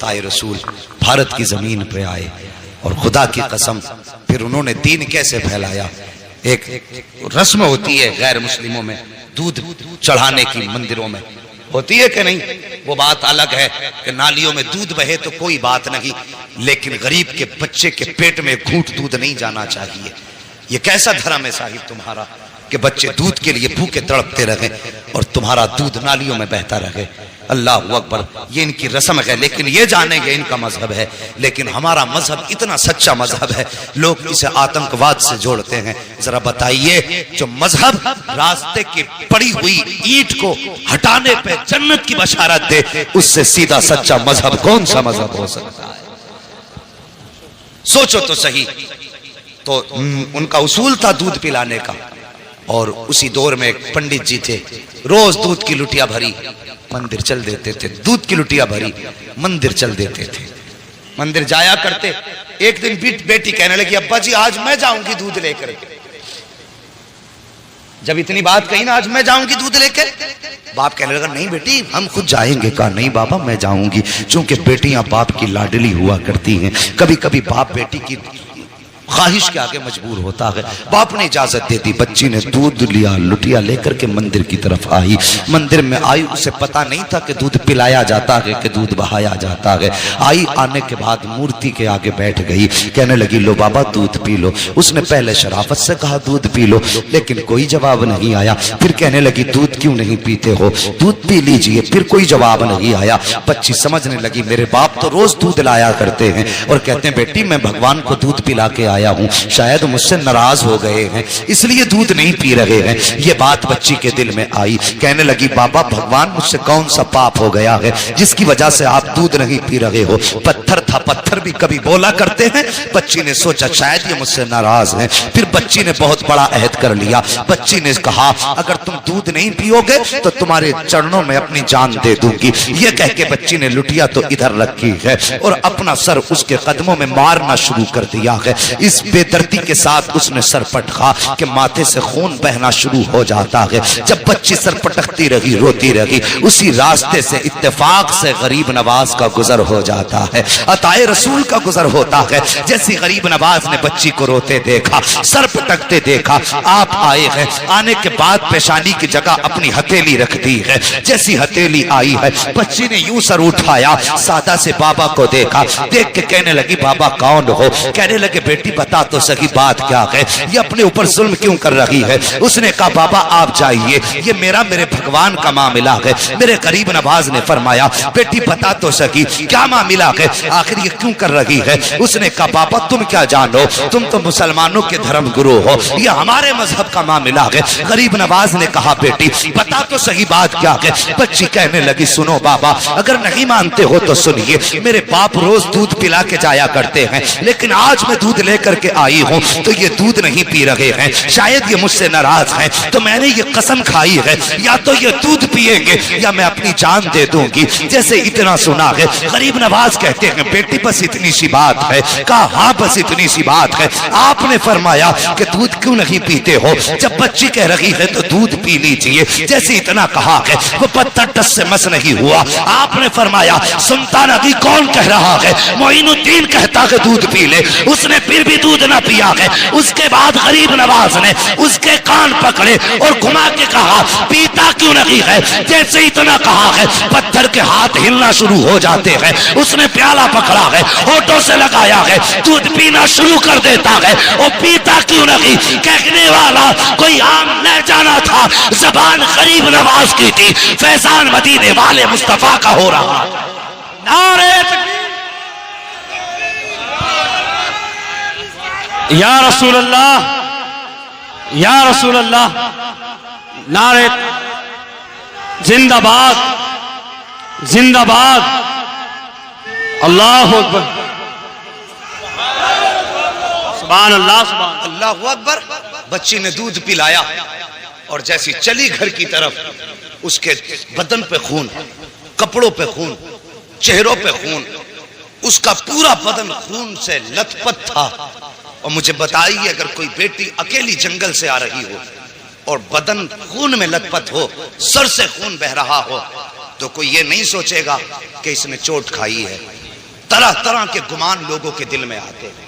ताए रसूल भारत की जमीन पे आए और खुदा की कसम फिर उन्होंने दीन कैसे फैलाया। एक रस्म होती है गैर मुस्लिमों में, दूध चढ़ाने की मंदिरों में होती है कि नहीं, वो बात अलग है कि नालियों में दूध बहे तो कोई बात नहीं, लेकिन गरीब के बच्चे के पेट में घूंट दूध नहीं जाना चाहिए। ये कैसा धर्म है साहिब तुम्हारा कि बच्चे दूध के लिए भूखे तड़पते रहे और तुम्हारा दूध नालियों में बहता रहे। अल्लाह अकबर, ये इनकी रस्म है, लेकिन ये जानेंगे इनका मजहब है। लेकिन हमारा मजहब इतना सच्चा मजहब है, लोग इसे आतंकवाद से जोड़ते हैं। जरा बताइए, जो मजहब रास्ते की पड़ी हुई ईंट को हटाने पे जन्नत की बशारत दे, उससे सीधा सच्चा मजहब कौन सा मजहब हो सकता है? सोचो तो सही। तो उनका उसूल था दूध पिलाने का, और उसी दौर में एक पंडित जी थे, रोज दूध की लुटिया भरी मंदिर चल देते थे, दूध की लुटिया भरी मंदिर चल देते थे, मंदिर जाया करते। एक दिन बेटी कहने लगी, अब्बा जी आज मैं जाऊंगी दूध लेकर। जब इतनी बात कही ना, आज मैं जाऊंगी दूध लेकर, बाप कहने लगा नहीं बेटी हम खुद जाएंगे। कहा नहीं बाबा मैं जाऊंगी, क्योंकि बेटियां बाप की लाडली हुआ करती हैं। कभी कभी बाप बेटी की ख्वाहिश के आगे मजबूर होता है। बाप ने इजाजत दे दी, बच्ची ने दूध लिया, लुटिया लेकर के मंदिर की तरफ आई। मंदिर में आई, उसे पता नहीं था कि दूध पिलाया जाता है कि दूध बहाया जाता है। आई, आने के बाद मूर्ति के आगे बैठ गई, कहने लगी लो बाबा दूध पी लो। उसने पहले शराफत से कहा दूध पी लो, लेकिन कोई जवाब नहीं आया। फिर कहने लगी दूध क्यों नहीं पीते हो, दूध पी लीजिए। फिर कोई जवाब नहीं आया। बच्ची समझने लगी मेरे बाप तो रोज दूध लाया करते हैं और कहते हैं बेटी मैं भगवान को दूध पिला के आया हूं, शायद मुझसे नाराज हो गए हैं इसलिए दूध नहीं पी रहे हैं। ये बात बच्ची के दिल में आई। कहने लगी बाबा भगवान मुझसे कौन सा पाप हो गया है जिसकी वजह से आप दूध नहीं पी रहे हो। पत्थर था, पत्थर भी कभी बोला करते हैं। बच्ची ने सोचा शायद ये मुझसे नाराज है। फिर बच्ची ने बहुत बड़ा अहद कर लिया। बच्ची ने कहा अगर तुम दूध नहीं पियोगे तो तुम्हारे चरणों में अपनी जान दे दूंगी। ये कह के बच्ची ने लुटिया तो इधर रखी है और अपना सर उसके कदमों में मारना शुरू कर दिया है। इस बेदर्दी के साथ उसने सर पटका कि माथे से खून बहना शुरू हो जाता है। जब बच्ची सर पटकती रही, रोती रही, उसी रास्ते से इत्तेफाक से गरीब नवाज का गुजर हो जाता है, अताए रसूल का गुजर होता है। जैसी गरीब नवाज ने बच्ची को रोते देखा, सर पटकते देखा, आप आए हैं। आने के बाद पेशानी की जगह अपनी हथेली रख दी है। जैसी हथेली आई है, बच्ची ने यूं सर उठाया, सादा से बाबा को देखा। देख के कहने लगी बाबा कौन हो। कहने लगे बेटी बता तो सही बात क्या है, ये अपने ऊपर जुल्म क्यों कर रही है। उसने कहा बाबा आप जाइए, ये मेरे भगवान का मामला है। मेरे गरीब नवाज ने फरमाया बेटी बता तो सही क्या मामला है, आखिर ये क्यों कर रही है। उसने कहा बाबा तुम क्या जानो, तुम तो मुसलमानों के धर्म गुरु हो, ये हमारे मजहब का मामला है। गरीब नवाज ने कहा बेटी बता तो सही बात क्या है। बच्ची कहने लगी सुनो बाबा अगर नहीं मानते हो तो सुनिए, मेरे बाप रोज दूध पिला के जाया करते हैं, लेकिन आज मैं दूध लेकर के आई हूं तो ये दूध नहीं पी रहे हैं, शायद ये मुझसे नाराज हैं। तो मैंने ये कसम खाई है या तो ये दूध पिएंगे या मैं अपनी जान दे दूंगी। जैसे इतना सुना है, गरीब नवाज कहते हैं बेटी बस इतनी सी बात है। कहा हाँ बस इतनी सी बात है। आपने फरमाया कि दूध क्यों नहीं पीते हो। जब बच्ची कह रही है तो दूध पी लीजिए, जैसे इतना कहा है वो पत्थर टस से मस नहीं हुआ। आपने फरमाया सुनता नहीं कौन कह रहा है, मोइनुद्दीन कहता है दूध पी ले। उसने फिर भी दूध ना पिया है। उसके बाद गरीब नवाज ने उसके कान पकड़े और घुमा के कहा पीता क्यों नहीं है। जैसे इतना कहा है पत्थर के हाथ हिलना शुरू हो जाते हैं। उसने प्याला पकड़ा है, होठों से लगाया है, दूध पीना शुरू कर देता है। और पीता क्यों नहीं, कहने वाला कोई आम न जाना था, जबान गरीब नवाज की थी। फैजान मदीने वाले मुस्तफा का हो रहा। नारे या रसूल अल्लाह, या रसूल अल्लाह, नारे जिंदाबाद जिंदाबाद, अल्लाह अकबर, सुभान अल्लाह, सुभान अल्लाह अकबर। बच्ची ने दूध पिलाया और जैसी चली घर की तरफ, उसके बदन पे खून, कपड़ों पे खून, चेहरों पे खून, उसका पूरा बदन खून से लथपथ था। और मुझे बताइए अगर कोई बेटी अकेली जंगल से आ रही हो और बदन खून में लथपथ हो, सर से खून बह रहा हो, तो कोई ये नहीं सोचेगा कि इसने चोट खाई है। तरह तरह के गुमान लोगों के दिल में आते हैं,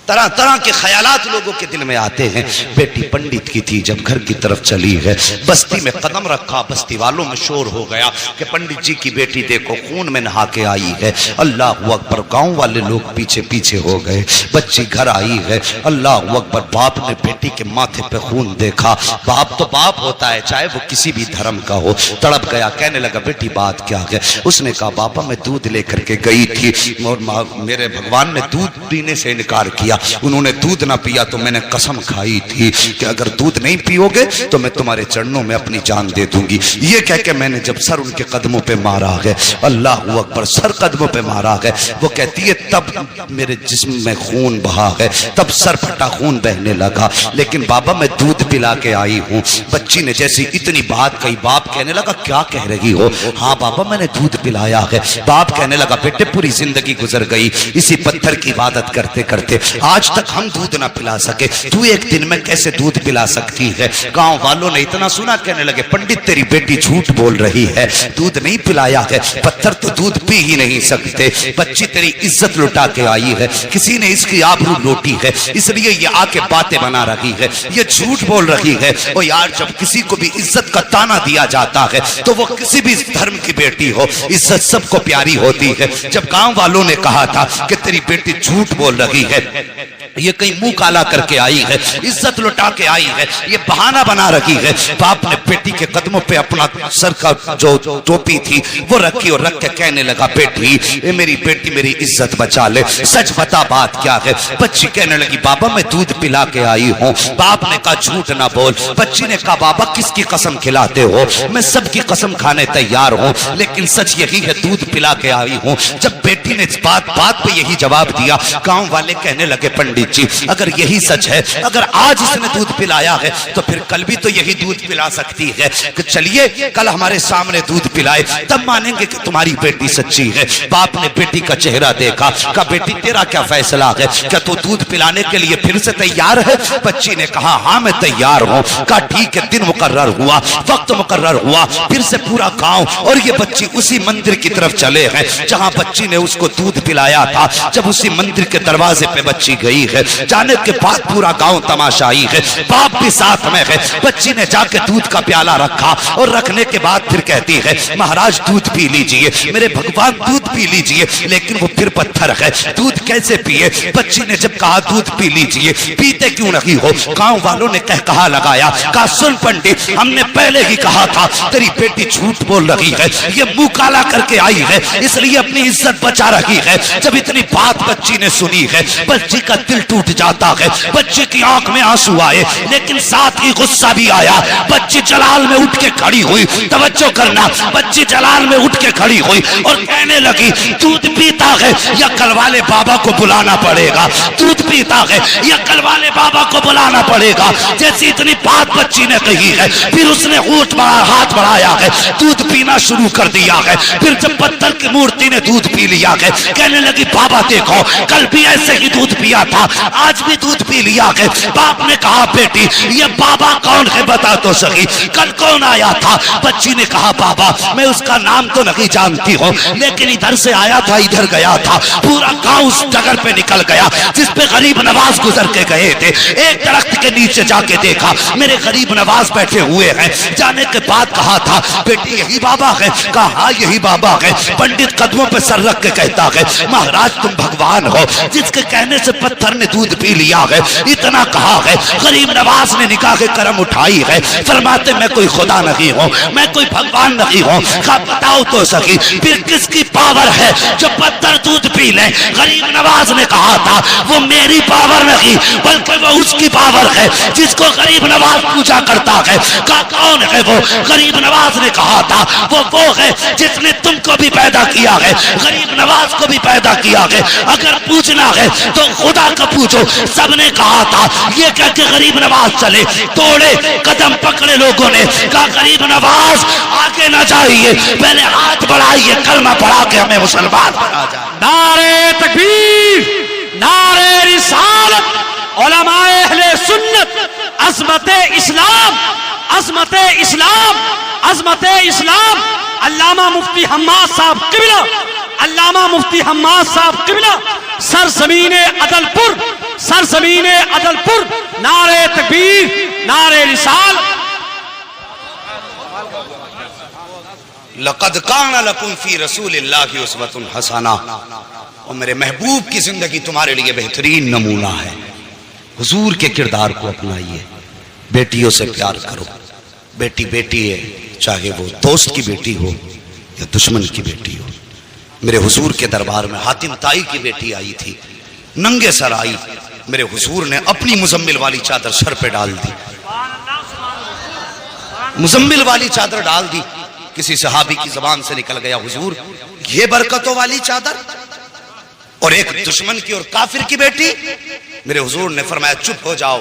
तरह तरह के ख्यालात लोगों के दिल में आते हैं। बेटी पंडित की थी, जब घर की तरफ चली है, बस्ती में कदम रखा, बस्ती वालों में शोर हो गया कि पंडित जी की बेटी देखो खून में नहा के आई है। अल्लाह अकबर, गांव वाले लोग पीछे पीछे हो गए। बच्ची घर आई है, अल्लाह अकबर, बाप ने बेटी के माथे पे खून देखा। बाप तो बाप होता है, चाहे वो किसी भी धर्म का हो। तड़प गया, कहने लगा बेटी बात क्या है? उसने कहा बाबा मैं दूध लेकर के गई थी और मेरे भगवान ने दूध पीने से इनकार किया। उन्होंने दूध ना पिया तो मैंने कसम खाई थी कि अगर दूध नहीं पियोगे तो मैं तुम्हारे चरणों में अपनी जान दे दूंगी। ये कह के मैंने जब सर उनके कदमों पे मारा है, अल्लाह अकबर, सर कदमों पे मारा है, वो कहती है तब मेरे जिस्म में खून बहा है, तब सर फटा खून बहने लगा। लेकिन बाबा मैं दूध पिला के आई हूँ। बच्ची ने जैसी इतनी बात कही, बाप कहने लगा क्या कह रही हो? हाँ बाबा मैंने दूध पिलाया है। बाप कहने लगा बेटे पूरी जिंदगी गुजर गई इसी पत्थर की इबादत करते करते, आज तक हम दूध ना पिला सके, तू एक दिन में कैसे दूध पिला सकती है? गांव वालों ने इतना सुना, कहने लगे पंडित तेरी बेटी झूठ बोल रही है, दूध नहीं पिलाया है, पत्थर तो दूध पी ही नहीं सकते। बच्ची तेरी इज्जत लुटा के आई है, किसी ने इसकी आबरू लूटी है, इसलिए ये आके बातें बना रही है, ये झूठ बोल रही है। और यार जब किसी को भी इज्जत का ताना दिया जाता है तो वो किसी भी धर्म की बेटी हो, इज्जत सबको प्यारी होती है। जब गांव वालों ने कहा था कि तेरी बेटी झूठ बोल रही है, ये कहीं मुंह काला करके आई है, इज्जत लुटा के आई है, ये बहाना बना रही है, बाप ने बेटी के कदमों पे अपना सर का जो टोपी थी वो रखी और रख के कहने लगा बेटी ये मेरी बेटी मेरी इज्जत बचा ले, सच बता बात क्या है? बच्ची कहने लगी बाबा मैं दूध पिला के आई हूँ। बाप ने कहा झूठ ना बोल। बच्ची ने कहा बाबा किसकी कसम खिलाते हो? मैं सबकी कसम खाने तैयार हूँ, लेकिन सच यही है दूध पिला के आई हूँ। जब बेटी ने इस बात पे यही जवाब दिया, गांव वाले कहने लगे पंडित जी अगर यही सच है, अगर आज इसने दूध पिलाया है तो फिर कल भी तो यही दूध पिला सकती है। कि चलिए कल हमारे सामने दूध पिलाए तब मानेंगे कि तुम्हारी बेटी सच्ची है। बाप ने बेटी का चेहरा देखा, कहा बेटी तेरा क्या फैसला है, क्या तू दूध पिलाने के लिए फिर से तैयार है? बच्ची ने कहा हाँ मैं तैयार हूँ। कहा ठीक है, दिन मुकर्रर हुआ, वक्त मुकर्रर हुआ, फिर से पूरा गांव और ये बच्ची उसी मंदिर की तरफ चले हैं जहां बच्ची ने उसको दूध पिलाया था। जब उसी मंदिर के दरवाजे पे बच्ची गई है, जाने के बाद पूरा गांव तमाशाई है, बाप भी साथ में है। बच्ची ने जाके दूध का प्याला रखा और रखने के बाद फिर कहती है महाराज दूध पी लीजिए, मेरे भगवान दूध पी लीजिए। लेकिन वो फिर पत्थर है, दूध कैसे पिए? बच्ची ने जब कहा दूध पी लीजिए, पीते क्यों नहीं हो? गांव वालों ने कहा लगाया, कहा सुन पंडित हमने पहले ही कहा था तेरी बेटी झूठ बोल रही है, ये मुंह काला करके आई है इसलिए अपनी इज्जत बचा रही है। जब इतनी बात बच्ची ने सुनी है, बच्ची का दिल टूट जाता है, बच्ची की आंख में आंसू आए, लेकिन साथ ही गुस्सा भी आया। बच्ची जलाल में उठ के खड़ी हुई, तवज्जो करना, बच्ची जलाल में उठ के खड़ी हुई और कहने लगी दूध पीता है या कल वाले बाबा को बुलाना पड़ेगा, दूध पीता है या कल वाले बाबा को बुलाना पड़ेगा। जैसी इतनी बात बच्ची ने कही है, फिर उसने हाथ बढ़ाया है, दूध पीना शुरू कर दिया है। फिर जब पत्थर की मूर्ति ने दूध पी लिया है, कहने लगी बाबा देखो कल भी ऐसे ही दूध पिया था, आज भी दूध पी लिया है। बाप ने कहा बेटी ये बाबा कौन है बता तो सही, कल कौन आया था? बच्ची ने कहा बाबा मैं उसका नाम तो नहीं जानती हूँ, लेकिन इधर से आया था इधर गया था, पूरा गांव उस जगह पे निकल गया जिस पे गरीब नवाज गुजर के गए थे। एक दरख्त के नीचे जाके देखा मेरे गरीब नवाज बैठे हुए हैं। जाने के बाद कहा था बेटी यही बाबा है? कहा हाँ यही बाबा है। पंडित कदमों पे सर रख के कहता है महाराज तुम भगवान हो, जिसके कहने से पत्थर ने दूध पी लिया है, इतना कहा है। गरीब नवाज ने निकाह के करम उठाई है, फरमाते मैं कोई खुदा नहीं हूँ, मैं कोई भगवान नहीं हूँ। कहा बताओ तो सही फिर किसकी पावर है जो पत्थर दूध पी ले? गरीब नवाज ने कहा था वो मेरी पावर नहीं बल्कि वो उसकी पावर है जिसको गरीब नवाज पूजा करता है। कहा कौन है वो? गरीब नवाज ने कहा था वो है जिसने तुमको भी पैदा किया है, गरीब नवाज को भी पैदा किया है। अगर पूछना है तो खुदा का पूछो। सबने कहा था ये कह के गरीब नवाज चले, तोड़े कदम पकड़े लोगों ने, कहा गरीब नवाज आगे ना जाइए, पहले हाथ बढ़ाइए, कलमा पढ़ा के हमें मुसलमान बना जाए। नारे तकबीर, नारे रिसालत, उलमाए अहले सुन्नत, अज़मते इस्लाम, अज़मते इस्लाम, अज़मते इस्लाम। अल्लामा मुफ्ती हम्माद साहब किबला अल्लामा मुफ्ती हम्माद साहब किबला सरजमीने अदलपुर नारे तकबीर नारे रिसाल। लक़द काना लकुम फी रसूलिल्लाहि उस्वतुन हसना, और मेरे महबूब की जिंदगी तुम्हारे लिए बेहतरीन नमूना है। हुजूर के किरदार को अपनाइए, बेटियों से प्यार करो। बेटी बेटी है, चाहे वो दोस्त की बेटी हो या दुश्मन की बेटी हो। मेरे हुजूर के दरबार में हातिम ताई की बेटी आई थी, नंगे सर आई। मेरे हुजूर ने अपनी मुजम्मिल वाली चादर सर पे डाल दी, मुजम्मिल वाली चादर डाल दी। किसी सहाबी की जबान से निकल गया, हुजूर ये बरकतों वाली चादर, और एक दुश्मन की और काफिर की बेटी। मेरे हुजूर ने फरमाया चुप हो जाओ,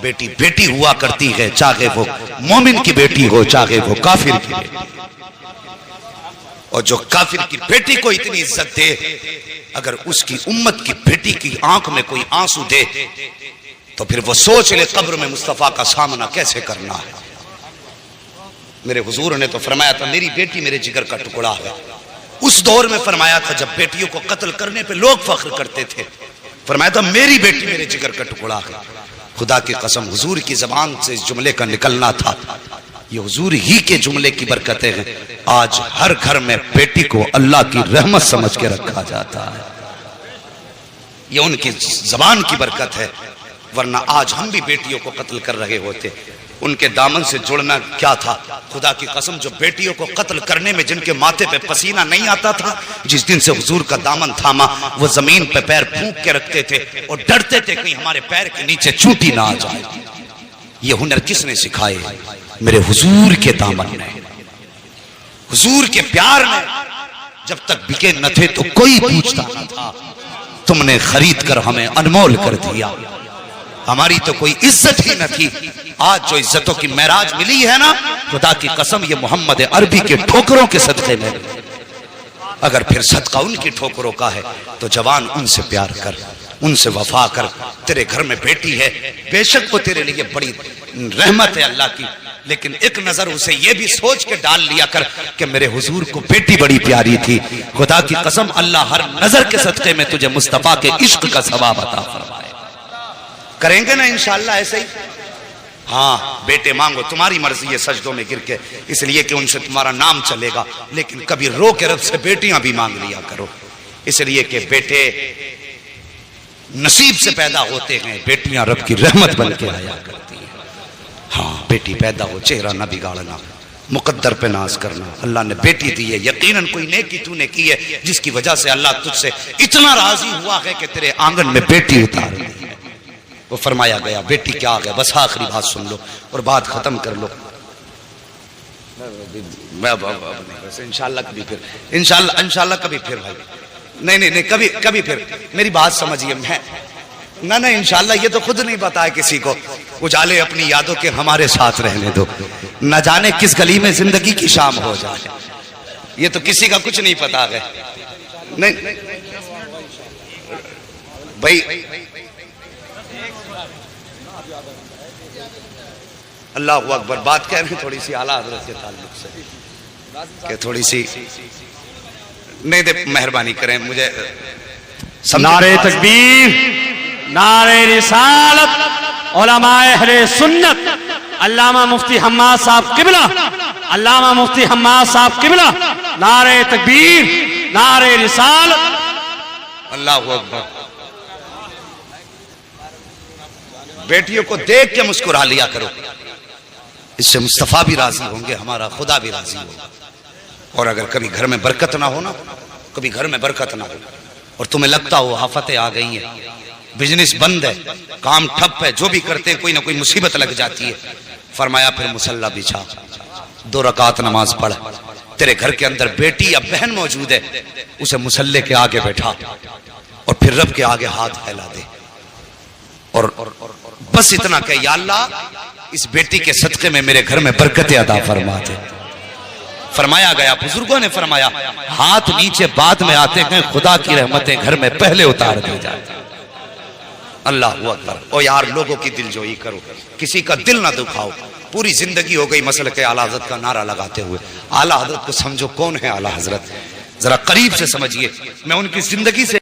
बेटी बेटी हुआ करती है, चाहे वो मोमिन की बेटी हो चाहे वो काफिर की बेटी। और जो काफिर की बेटी को इतनी इज्जत दे, अगर उसकी उम्मत की बेटी की आंख में कोई आंसू दे तो फिर वो सोच ले कब्र में मुस्तफा का सामना कैसे करना है। मेरे हुजूर ने तो फरमाया था मेरी बेटी मेरे जिगर का टुकड़ा है। उस दौर में फरमाया था जब बेटियों को कत्ल करने पे लोग फख्र करते थे, फरमाया था मेरी बेटी मेरे जिगर का टुकड़ा है। खुदा की कसम हुजूर की जबान से इस जुमले का निकलना था, ये हुजूर ही के जुमले की बरकतें हैं। आज हर घर में बेटी को अल्लाह की रहमत समझ के रखा जाता है, ये उनकी जबान की बरकत है। वरना आज हम भी बेटियों को कत्ल कर रहे होते। उनके दामन से जुड़ना क्या था। खुदा की कसम जो बेटियों को कत्ल करने में जिनके माथे पे पसीना नहीं आता था, जिस दिन से हुजूर का दामन थामा, वो जमीन पे पैर फूंक के रखते थे और डरते थे कहीं हमारे पैर के नीचे चूंटी ना आ जाए। ये हुनर किसने सिखाए? मेरे हुजूर के दामन ने, हुजूर के प्यार ने। जब तक बिके न थे तो कोई पूछता न था, तुमने खरीद कर हमें अनमोल कर दिया। हमारी तो कोई इज्जत ही न थी। आज जो इज्जतों की महराज मिली है ना, खुदा की कसम ये मोहम्मद अरबी के ठोकरों के सदक़े में। अगर फिर सदका उनकी ठोकरों का है तो जवान उनसे प्यार कर, उनसे वफा कर। तेरे घर में बेटी है, बेशक वो तेरे लिए बड़ी रहमत है अल्लाह की, लेकिन एक नजर उसे ये भी सोच के डाल लिया कर कि मेरे हुजूर को बेटी बड़ी प्यारी थी। खुदा की कसम अल्लाह हर नजर के सदक़े में तुझे मुस्तफा के इश्क का सवाब अता फरमाए। करेंगे ना इंशाअल्लाह ऐसे ही। हाँ बेटे मांगो, तुम्हारी मर्जी है सजदों में गिर के, इसलिए कि उनसे तुम्हारा नाम चलेगा। लेकिन कभी रो के रब से बेटियां भी मांग लिया करो, इसलिए कि बेटे नसीब से पैदा होते हैं, बेटियां रब की रहमत बन के आया करती हैं। हाँ बेटी पैदा हो, चेहरा ना बिगाड़ना, मुकद्दर पे नाज करना। अल्लाह ने बेटी दी है, यकीनन कोई नेकी तूने की है जिसकी वजह से अल्लाह तुझसे इतना राजी हुआ है कि तेरे आंगन में बेटी उतार दी है। वो फरमाया गया बेटी क्या आ गया। बस आखिरी बात सुन लो और बात खत्म कर लो। इंशाल्लाह कभी फिर, इंशाल्लाह कभी फिर भाई। नहीं कभी फिर मेरी बात समझिए। मैं ना इंशाल्लाह ये तो खुद नहीं पता है किसी को। उजाले अपनी यादों के हमारे साथ रहने दो, न जाने किस गली में जिंदगी की शाम हो जाए, ये तो किसी का कुछ नहीं पता है। नहीं भाई अल्लाह अकबर। बात कह रहे हैं थोड़ी सी आला हजरत के ताल्लुक से कि थोड़ी सी नहीं दे, मेहरबानी करें मुझे। नारे तकबीर नारे रिसालत उलमाए अहले सुन्नत अल्लामा मुफ्ती हम्माद साहब किबला, अल्लामा मुफ्ती हम्माद साहब किबला, नारे तकबीर नारे रिसालत। अल्लाह अकबर। बेटियों को देख के मुस्कुरा लिया करो, इससे मुस्तफा भी राजी होंगे, हमारा खुदा भी राजी होगा। और अगर कभी घर में बरकत ना हो ना, कभी घर में बरकत ना हो और तुम्हें लगता हो आफतें आ गई हैं, बिजनेस बंद है, काम ठप है, जो भी करते हैं कोई ना कोई मुसीबत लग जाती है, फरमाया फिर मुसल्ला बिछा, 2 रकात नमाज पढ़। तेरे घर के अंदर बेटी या बहन मौजूद है, उसे मुसल्ले के आगे बैठा और फिर रब के आगे हाथ फैला दे और बस इतना कह, या अल्लाह इस बेटी के सदक़े में मेरे घर में बरकतें अता फरमा दे। फरमाया गया, बुजुर्गों ने फरमाया, हाथ नीचे बाद में आते हैं, खुदा की रहमतें घर में पहले उतार दी जाती। अल्लाह अकबर। ओ यार लोगों की दिलजोई करो, किसी का दिल ना दुखाओ। पूरी जिंदगी हो गई मसल के आला हजरत का नारा लगाते हुए। आला हजरत को समझो कौन है आला हजरत। जरा करीब से समझिए, मैं उनकी जिंदगी से